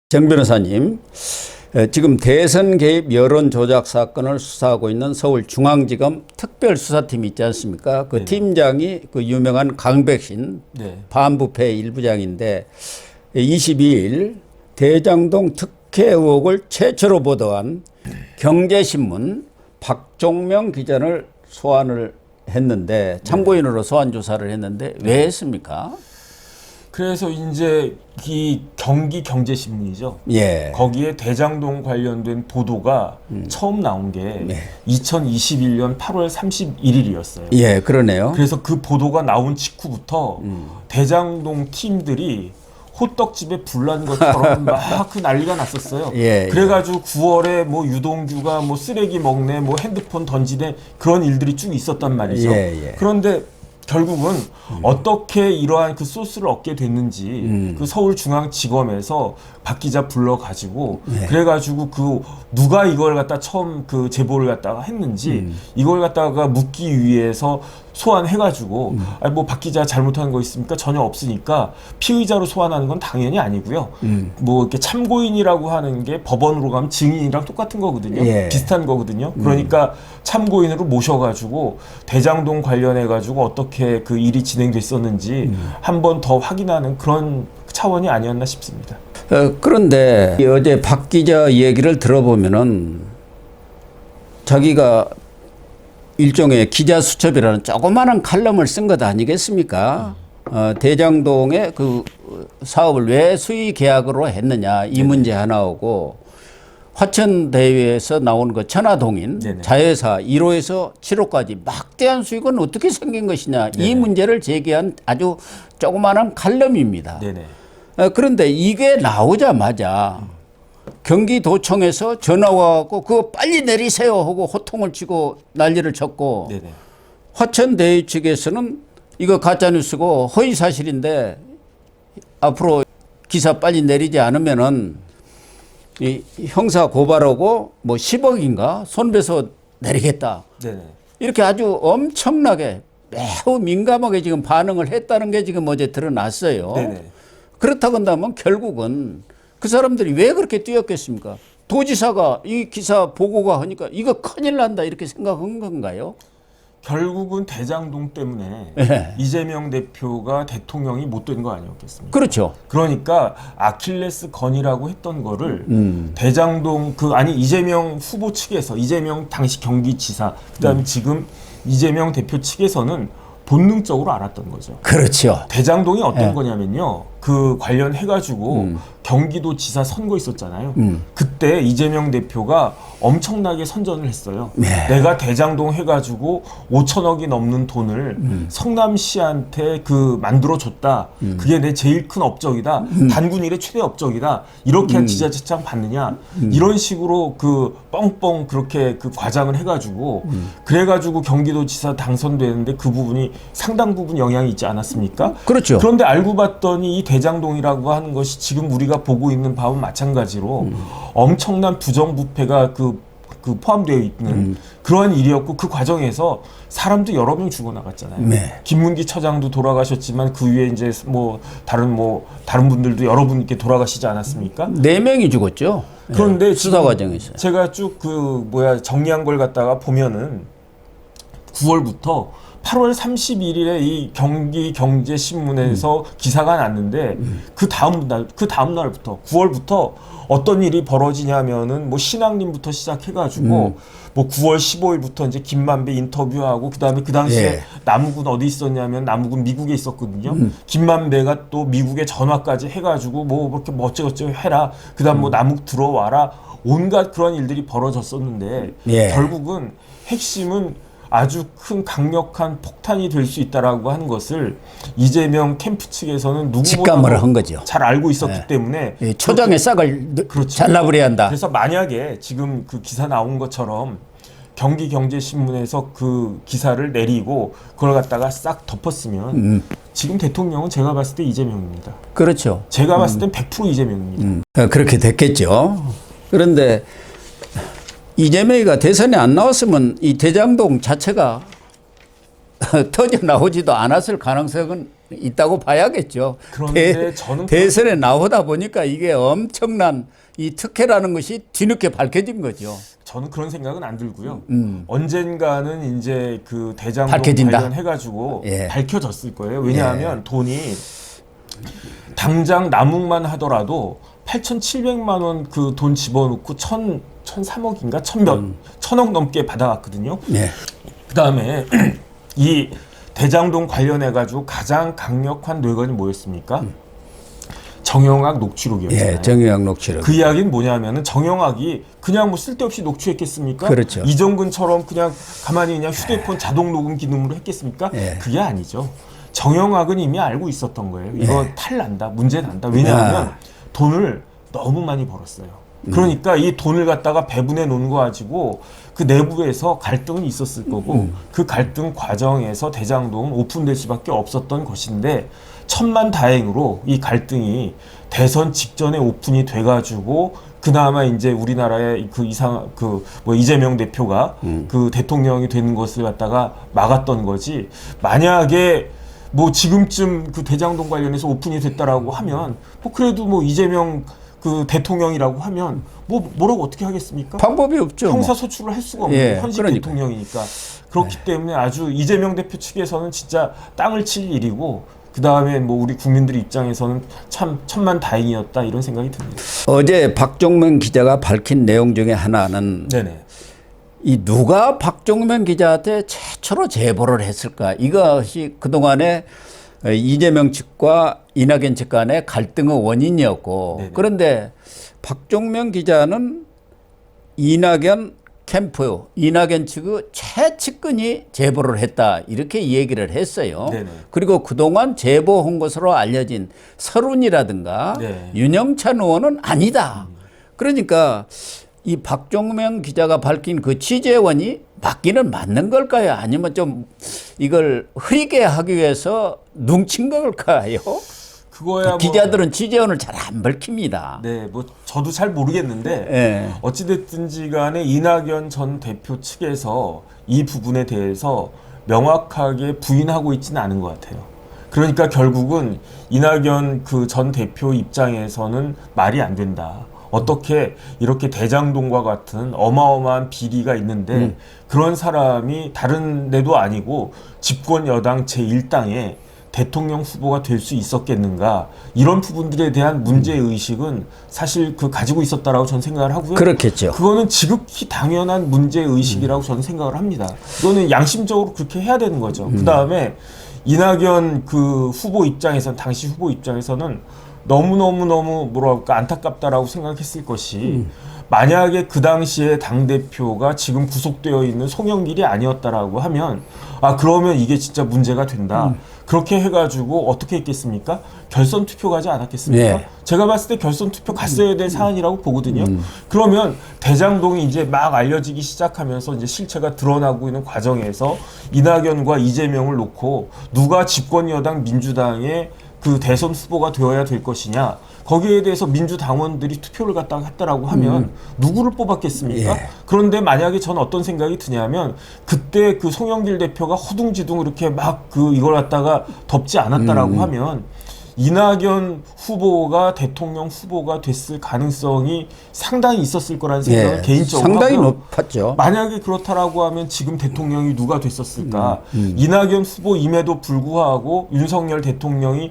정 변호사님, 지금 대선 개입 여론 조작 사건을 수사하고 있는 서울중앙지검 특별수사팀이 있지 않습니까? 그 팀장이 그 유명한 강백신 반부패 일부장인데 22일 대장동 특혜 의혹을 최초로 보도한 경제신문 박종명 기자를 소환을 했는데 참고인으로 소환 조사를 했는데 왜 했습니까? 그래서 이제 이 경기 경제신문이죠. 예. 거기에 대장동 관련된 보도가 처음 나온 게 2021년 8월 31일이었어요. 예, 그러네요. 그래서 그 보도가 나온 직후부터 대장동 팀들이 호떡집에 불난 것처럼 막 그 난리가 났었어요. 예, 그래가지고 9월에 뭐 유동규가 뭐 쓰레기 먹네, 뭐 핸드폰 던지네 그런 일들이 쭉 있었단 말이죠. 예. 그런데 결국은 어떻게 이러한 그 소스를 얻게 됐는지 그 서울중앙지검에서 박 기자 불러가지고 그래가지고 그 누가 이걸 갖다 처음 그 제보를 갖다가 했는지 이걸 갖다가 묻기 위해서 소환해가지고 아니 뭐 박 기자 잘못한 거 있습니까? 전혀 없으니까 피의자로 소환하는 건 당연히 아니고요. 뭐 이렇게 참고인이라고 하는 게 법원으로 가면 증인이랑 똑같은 거거든요. 예. 비슷한 거거든요. 그러니까 참고인으로 모셔가지고 대장동 관련해가지고 어떻게 그 일이 진행됐었는지 한 번 더 확인하는 그런 차원이 아니었나 싶습니다. 그런데 어제 박 기자 얘기를 들어보면은 자기가 일종의 기자 수첩이라는 조그마한 칼럼을 쓴 것 아니겠습니까? 대장동의 그 사업을 왜 수의 계약으로 했느냐 이 문제 하나하고 화천대유에서 나온 그 천하동인 자회사 1호에서 7호까지 막대한 수익은 어떻게 생긴 것이냐 이 문제를 제기한 아주 조그마한 칼럼입니다. 그런데 이게 나오자마자 경기도청에서 전화가 왔고 그거 빨리 내리세요 하고 호통을 치고 난리를 쳤고 화천대유 측에서는 이거 가짜뉴스고 허위사실인데 앞으로 기사 빨리 내리지 않으면은 이 형사 고발하고 뭐 10억인가 손배소 내리겠다. 이렇게 아주 엄청나게 매우 민감하게 지금 반응을 했다는 게 지금 어제 드러났어요. 그렇다고 한다면 결국은 그 사람들이 왜 그렇게 뛰었겠습니까? 도지사가 이 기사 보고가 하니까 이거 큰일 난다 이렇게 생각한 건가요? 결국은 대장동 때문에 이재명 대표가 대통령이 못 된 거 아니었겠습니까? 그렇죠. 그러니까 아킬레스 건이라고 했던 거를 대장동 이재명 후보 측에서 이재명 당시 경기지사 그다음에 지금 이재명 대표 측에서는 본능적으로 알았던 거죠. 그렇죠. 대장동이 어떤 거냐면요. 그 관련해가지고 경기도 지사 선거 있었잖아요. 그때 이재명 대표가 엄청나게 선전을 했어요. 내가 대장동 해가지고 5천억이 넘는 돈을 성남시한테 그 만들어줬다. 그게 내 제일 큰 업적이다. 단군 일의 최대 업적이다. 이렇게 한 지자체장 받느냐. 이런 식으로 그 뻥뻥 그렇게 그 과장을 해가지고 그래가지고 경기도지사 당선되는데 그 부분이 상당 부분 영향이 있지 않았습니까? 그렇죠. 그런데 알고 봤더니 이 대장동이라고 하는 것이 지금 우리가 보고 있는 바와 마찬가지로 엄청난 부정부패가 그 포함되어 있는 그러한 일이었고 그 과정에서 사람도 여러 명 죽어나갔잖아요. 김문기 처장도 돌아가셨지만 그 위에 이제 다른 분들도 여러 분께 돌아가시지 않았습니까? 4명이 죽었죠. 그런데 수사 과정에서 제가 쭉 정리한 걸 갖다가 보면은 9월부터 8월 31일에 이 경기 경제신문에서 기사가 났는데 그 다음 날부터 9월부터 어떤 일이 벌어지냐면은 뭐 신앙림부터 시작해가지고 뭐 9월 15일부터 이제 김만배 인터뷰하고 그다음에 그 당시에 남욱은 어디 있었냐면 남욱은 미국에 있었거든요. 김만배가 또 미국에 전화까지 해가지고 뭐 그렇게 뭐 어쩌고저쩌고 해라. 그다음 뭐 남욱 들어와라. 온갖 그런 일들이 벌어졌었는데 결국은 핵심은 아주 큰 강력한 폭탄이 될 수 있다라고 하는 것을 이재명 캠프 측에서는 직감을 한 거죠. 잘 알고 있었기 때문에 초장의 싹을 잘라버려야 한다. 그래서 만약에 지금 그 기사 나온 것처럼 경기경제신문에서 그 기사를 내리고 그걸 갖다가 싹 덮었으면 지금 대통령은 제가 봤을 때 이재명입니다. 그렇죠. 제가 봤을 땐 100% 이재명입니다. 그렇게 됐겠죠. 그런데 이재명이가 대선에 안 나왔으면 이 대장동 자체가 터져 나오지도 않았을 가능성은 있다고 봐야겠죠. 그런데 저는 대선에 나오다 보니까 이게 엄청난 이 특혜라는 것이 뒤늦게 밝혀진 거죠. 저는 그런 생각은 안 들고요. 언젠가는 이제 그 대장동 밝혀진다. 관련해가지고 예. 밝혀졌을 거예요. 왜냐하면 돈이 당장 남욱만 하더라도 8,700만 원 그 돈 집어넣고 1,003억인가 1,000억 넘게 받아갔거든요. 예. 그다음에 이 대장동 관련해가지고 가장 강력한 뇌관이 뭐였습니까? 정영학 녹취록이었잖아요. 예, 정유학 녹취록. 그 이야기는 뭐냐면은 정영학이 그냥 뭐 쓸데없이 녹취했겠습니까? 그렇죠. 이정근처럼 그냥 가만히 그냥 휴대폰 자동 녹음 기능으로 했겠습니까? 예. 그게 아니죠. 정영학은 이미 알고 있었던 거예요. 이거 탈 난다, 문제 난다. 왜냐하면 돈을 너무 많이 벌었어요. 그러니까 이 돈을 갖다가 배분해 놓은 거 가지고 그 내부에서 갈등이 있었을 거고 그 갈등 과정에서 대장동은 오픈될 수밖에 없었던 것인데 천만다행으로 이 갈등이 대선 직전에 오픈이 돼가지고 그나마 이제 우리나라의 그 이상 그 뭐 이재명 대표가 그 대통령이 되는 것을 갖다가 막았던 거지. 만약에 뭐 지금쯤 그 대장동 관련해서 오픈이 됐다라고 하면 뭐 그래도 뭐 이재명 그 대통령이라고 하면 뭐라고 어떻게 하겠습니까? 방법이 없죠. 형사 뭐. 소출을 할 수가 없는 예, 현직 그러니까요. 대통령이니까 그렇기 때문에 아주 이재명 대표 측에서는 진짜 땅을 칠 일이고 그 다음에 뭐 우리 국민들 입장에서는 참 천만다행이었다 이런 생각이 듭니다. 어제 박종명 기자가 밝힌 내용 중에 하나는 네네. 이 누가 박종명 기자한테 최초로 제보를 했을까? 이것이 그동안에 이재명 측과 이낙연 측 간의 갈등의 원인이었고 네네. 그런데 박종명 기자는 이낙연 캠프, 이낙연 측의 최측근이 제보를 했다 이렇게 얘기를 했어요. 네네. 그리고 그동안 제보한 것으로 알려진 서른이라든가 네. 윤영찬 의원은 아니다. 그러니까 이 박종명 기자가 밝힌 그 취재원이 맞기는 맞는 걸까요? 아니면 좀 이걸 흐리게 하기 위해서 눈친 걸까요? 그거야 뭐 기자들은 취재원을 잘 안 밝힙니다. 네, 뭐 저도 잘 모르겠는데 예. 어찌됐든지 간에 이낙연 전 대표 측에서 이 부분에 대해서 명확하게 부인하고 있지는 않은 것 같아요. 그러니까 결국은 이낙연 그 전 대표 입장에서는 말이 안 된다. 어떻게 이렇게 대장동과 같은 어마어마한 비리가 있는데 그런 사람이 다른 데도 아니고 집권 여당 제1당에 대통령 후보가 될 수 있었겠는가 이런 부분들에 대한 문제의식은 사실 그 가지고 있었다라고 저는 생각을 하고요. 그렇겠죠. 그거는 지극히 당연한 문제의식이라고 저는 생각을 합니다. 이거는 양심적으로 그렇게 해야 되는 거죠. 그 다음에 이낙연 그 후보 입장에서는 당시 후보 입장에서는 너무 뭐랄까 안타깝다라고 생각했을 것이 만약에 그 당시에 당대표가 지금 구속되어 있는 송영길이 아니었다라고 하면 아 그러면 이게 진짜 문제가 된다. 그렇게 해가지고 어떻게 했겠습니까? 결선 투표 가지 않았겠습니까? 네. 제가 봤을 때 결선 투표 갔어야 될 사안이라고 보거든요. 그러면 대장동이 이제 막 알려지기 시작하면서 이제 실체가 드러나고 있는 과정에서 이낙연과 이재명을 놓고 누가 집권 여당 민주당의 그 대선 후보가 되어야 될 것이냐 거기에 대해서 민주당원들이 투표를 갖다가 했다라고 하면 누구를 뽑았겠습니까? 예. 그런데 만약에 저는 어떤 생각이 드냐면 그때 그 송영길 대표가 허둥지둥 이렇게 막 그 이걸 갖다가 덮지 않았다라고 하면 이낙연 후보가 대통령 후보가 됐을 가능성이 상당히 있었을 거라는 생각을 예, 개인적으로 상당히 하고요. 높았죠. 만약에 그렇다라고 하면 지금 대통령이 누가 됐었을까? 이낙연 후보임에도 불구하고 윤석열 대통령이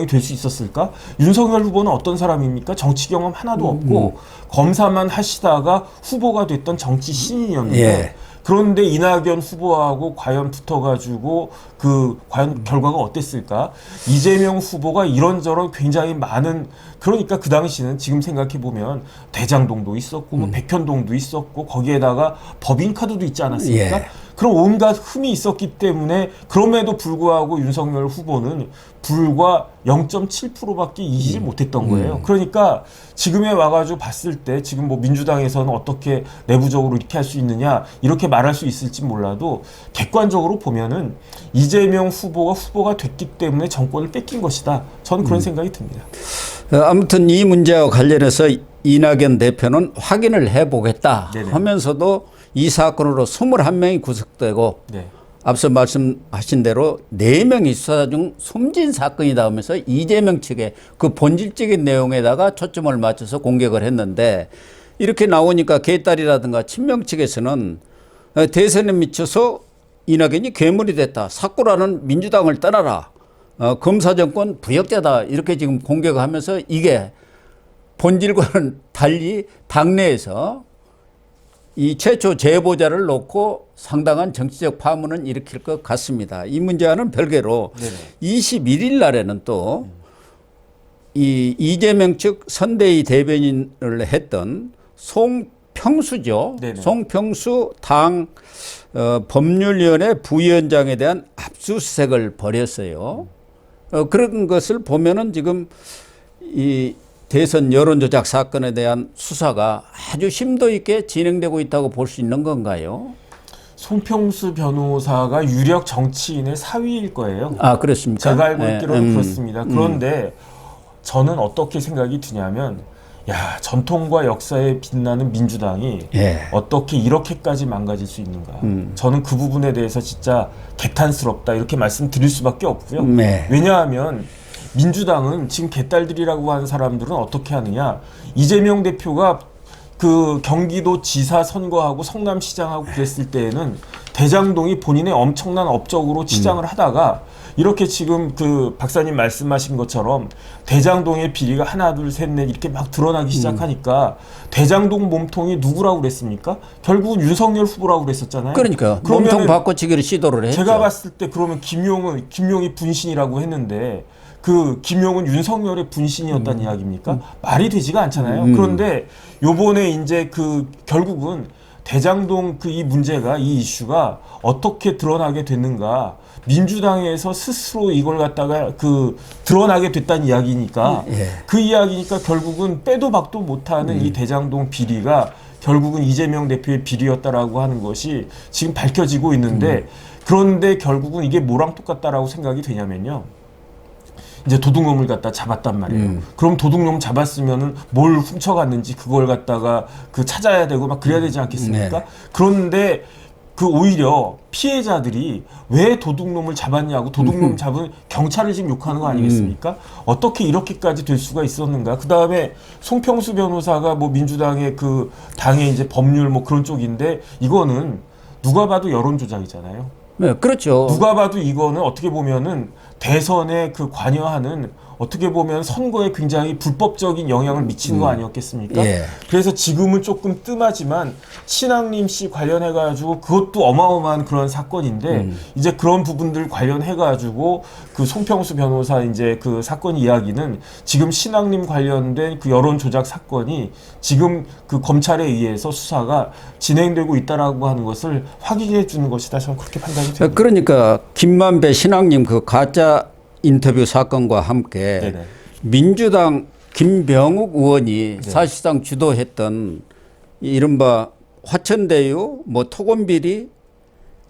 될 수 있었을까? 윤석열 후보는 어떤 사람입니까? 정치 경험 하나도 없고 검사만 하시다가 후보가 됐던 정치 신인이었는데 예. 그런데 이낙연 후보하고 과연 붙어가지고 그 과연 결과가 어땠을까? 이재명 후보가 이런저런 굉장히 많은 그러니까 그 당시는 지금 생각해 보면 대장동도 있었고 뭐 백현동도 있었고 거기에다가 법인카드도 있지 않았습니까? 예. 그런 온갖 흠이 있었기 때문에 그럼에도 불구하고 윤석열 후보는 불과 0.7%밖에 이기지 못했던 거예요. 그러니까 지금에 와가지고 봤을 때 지금 뭐 민주당에서는 어떻게 내부적으로 이렇게 할 수 있느냐 이렇게 말할 수 있을지 몰라도 객관적으로 보면은 이재명 후보가 됐기 때문에 정권을 뺏긴 것이다. 저는 그런 생각이 듭니다. 아무튼 이 문제와 관련해서 이낙연 대표는 확인을 해보겠다 네네. 하면서도 이 사건으로 21명이 구속되고 네. 앞서 말씀하신 대로 4명이 수사 중 숨진 사건이다 하면서 이재명 측의 그 본질적인 내용에다가 초점을 맞춰서 공격을 했는데 이렇게 나오니까 개딸이라든가 친명 측에서는 대선에 미쳐서 이낙연이 괴물이 됐다. 삭고라는 민주당을 떠나라. 검사 정권 부역자다. 이렇게 지금 공격하면서 이게 본질과는 달리 당내에서 이 최초 제보자를 놓고 상당한 정치적 파문은 일으킬 것 같습니다. 이 문제와는 별개로 네네. 21일 날에는 또 이 이재명 측 선대위 대변인을 했던 송평수죠. 네네. 송평수 당 법률위원회 부위원장에 대한 압수수색을 벌였어요. 그런 것을 보면은 지금 이 대선 여론조작 사건에 대한 수사가 아주 심도 있게 진행되고 있다고 볼 수 있는 건가요? 송평수 변호사가 유력 정치인의 사위일 거예요. 아, 그렇습니까? 제가 알고 있기로는 네, 그렇습니다. 그런데 저는 어떻게 생각이 드냐면 야, 전통과 역사에 빛나는 민주당이 예. 어떻게 이렇게까지 망가질 수 있는가. 저는 그 부분에 대해서 진짜 개탄스럽다 이렇게 말씀드릴 수밖에 없고요. 네. 왜냐하면 민주당은 지금 개딸들이라고 하는 사람들은 어떻게 하느냐. 이재명 대표가 그 경기도 지사 선거하고 성남시장하고 그랬을 때에는 대장동이 본인의 엄청난 업적으로 치장을 하다가 이렇게 지금 그 박사님 말씀하신 것처럼 대장동의 비리가 하나 둘 셋 넷 이렇게 막 드러나기 시작하니까 대장동 몸통이 누구라고 그랬습니까? 결국은 윤석열 후보라고 그랬었잖아요. 그러니까 몸통 바꿔치기를 시도를 했죠. 제가 봤을 때 그러면 김용이 분신이라고 했는데 그 김용은 윤석열의 분신이었다는 이야기입니까? 말이 되지가 않잖아요. 그런데 요번에 이제 그 결국은 대장동 그 이 문제가 이 이슈가 어떻게 드러나게 됐는가 민주당에서 스스로 이걸 갖다가 그 드러나게 됐다는 이야기니까 예. 그 이야기니까 결국은 빼도 박도 못하는 이 대장동 비리가 결국은 이재명 대표의 비리였다라고 하는 것이 지금 밝혀지고 있는데 그런데 결국은 이게 뭐랑 똑같다라고 생각이 되냐면요. 이제 도둑놈을 갖다 잡았단 말이에요. 그럼 도둑놈 잡았으면은 뭘 훔쳐갔는지 그걸 갖다가 그 찾아야 되고 막 그래야 되지 않겠습니까? 네. 그런데 그 오히려 피해자들이 왜 도둑놈을 잡았냐고 도둑놈 잡은 경찰을 지금 욕하는 거 아니겠습니까? 어떻게 이렇게까지 될 수가 있었는가? 그 다음에 송평수 변호사가 뭐 민주당의 그 당의 이제 법률 뭐 그런 쪽인데 이거는 누가 봐도 여론 조작이잖아요. 네, 그렇죠. 누가 봐도 이거는 어떻게 보면은 대선에 그 관여하는 어떻게 보면 선거에 굉장히 불법적인 영향을 미치는 거 아니었겠습니까? 예. 그래서 지금은 조금 뜸하지만 신앙림 씨 관련해가지고 그것도 어마어마한 그런 사건인데 이제 그런 부분들 관련해가지고 그 송평수 변호사 이제 그 사건 이야기는 지금 신앙림 관련된 그 여론 조작 사건이 지금 그 검찰에 의해서 수사가 진행되고 있다라고 하는 것을 확인해 주는 것이다. 저는 그렇게 판단이 됩니다. 그러니까 김만배 신앙님 그 가짜 인터뷰 사건과 함께 네네. 민주당 김병욱 의원이 사실상 주도했던 이른바 화천대유 뭐 토건비리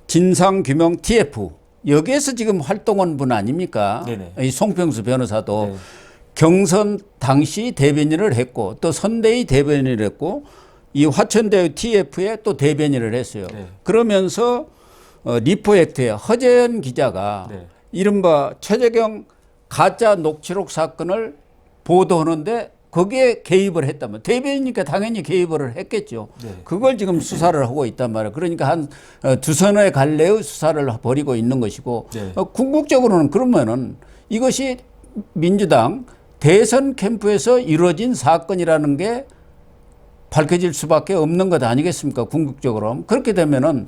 진상규명 TF 여기에서 지금 활동한 분 아닙니까? 네네. 이 송평수 변호사도 네. 경선 당시 대변인을 했고 또 선대위 대변인을 했고 이 화천대유 TF에 또 대변인을 했어요. 네. 그러면서 리포액트의 허재현 기자가 네. 이른바 최재경 가짜 녹취록 사건을 보도하는데 거기에 개입을 했다면 대변이니까 당연히 개입을 했겠죠. 네. 그걸 지금 수사를 하고 있단 말이에요. 그러니까 한 두서너 갈래의 수사를 벌이고 있는 것이고 네. 궁극적으로는 그러면은 이것이 민주당 대선 캠프에서 이루어진 사건이라는 게 밝혀질 수밖에 없는 것 아니겠습니까? 궁극적으로. 그렇게 되면은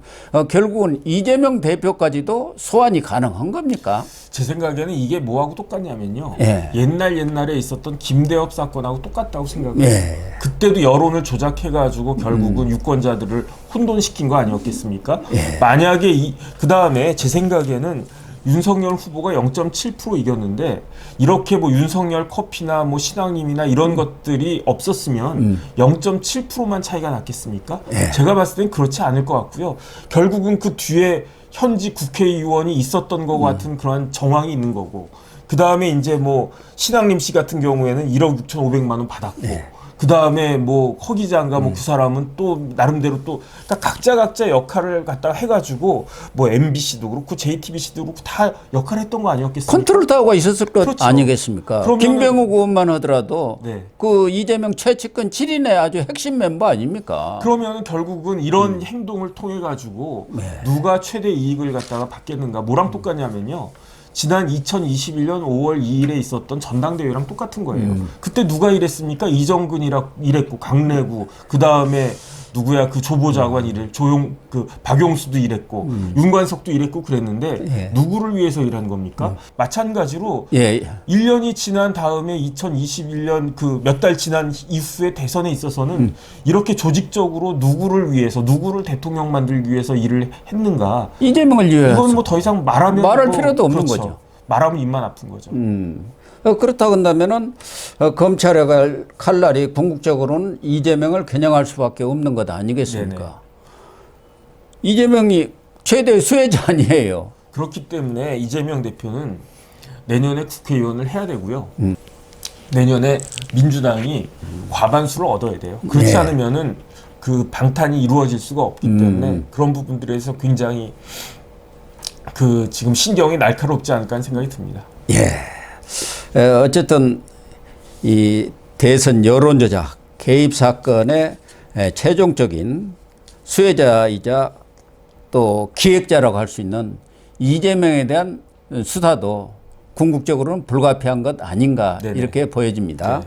결국은 이재명 대표까지도 소환이 가능한 겁니까? 제 생각에는 이게 뭐하고 똑같냐면요. 예. 옛날에 있었던 김대엽 사건하고 똑같다고 생각해요. 예. 그때도 여론을 조작해가지고 결국은 유권자들을 혼돈시킨 거 아니었겠습니까? 예. 만약에 그 다음에 제 생각에는 윤석열 후보가 0.7% 이겼는데 이렇게 뭐 윤석열 커피나 뭐 신앙님이나 이런 것들이 없었으면 0.7%만 차이가 났겠습니까? 예. 제가 봤을 땐 그렇지 않을 것 같고요. 결국은 그 뒤에 현직 국회의원이 있었던 것 같은 그런 정황이 있는 거고 그 다음에 이제 뭐 신앙림 씨 같은 경우에는 1억 6,500만 원 받았고 그 다음에 뭐 허 기자인가 뭐 그 사람은 또 나름대로 또 그러니까 각자 역할을 갖다가 해가지고 뭐 MBC도 그렇고 JTBC도 그렇고 다 역할을 했던 거 아니었겠습니까? 컨트롤 타워가 있었을 것 그렇죠. 아니겠습니까? 그러면은- 김병욱 의원만 하더라도 네. 그 이재명 최측근 7인의 아주 핵심 멤버 아닙니까? 그러면 결국은 이런 행동을 통해 가지고 네. 누가 최대 이익을 갖다가 받겠는가 뭐랑 똑같냐면요. 지난 2021년 5월 2일에 있었던 전당대회랑 똑같은 거예요. 그때 누가 이랬습니까? 이정근이라 이랬고 강래구 그 다음에 누구야 그 조보좌관 이래 그 박용수도 이랬고 윤관석도 이랬고 그랬는데 예. 누구를 위해서 일한 겁니까? 마찬가지로 예. 1년이 지난 다음에 2021년 그 몇 달 지난 이후에 대선에 있어서는 이렇게 조직적으로 누구를 위해서 누구를 대통령 만들기 위해서 일을 했는가? 이재명을 위해서. 이건 뭐 더 이상 말하면 말할 뭐 필요도 없는 그렇죠. 거죠. 말하면 입만 아픈 거죠. 그렇다고 한다면은 검찰의 칼날이 궁극적으로는 이재명을 겨냥할 수밖에 없는 것 아니겠습니까? 네네. 이재명이 최대 수혜자 아니에요. 그렇기 때문에 이재명 대표는 내년에 국회의원을 해야 되고요. 내년에 민주당이 과반수를 얻어야 돼요. 그렇지 네. 않으면은 그 방탄이 이루어질 수가 없기 때문에 그런 부분들에서 굉장히 그 지금 신경이 날카롭지 않을까 하는 생각이 듭니다. 어쨌든 이 대선 여론조작 개입 사건의 최종적인 수혜자이자 또 기획자라고 할 수 있는 이재명에 대한 수사도 궁극적으로는 불가피한 것 아닌가 네네. 이렇게 보여집니다. 네.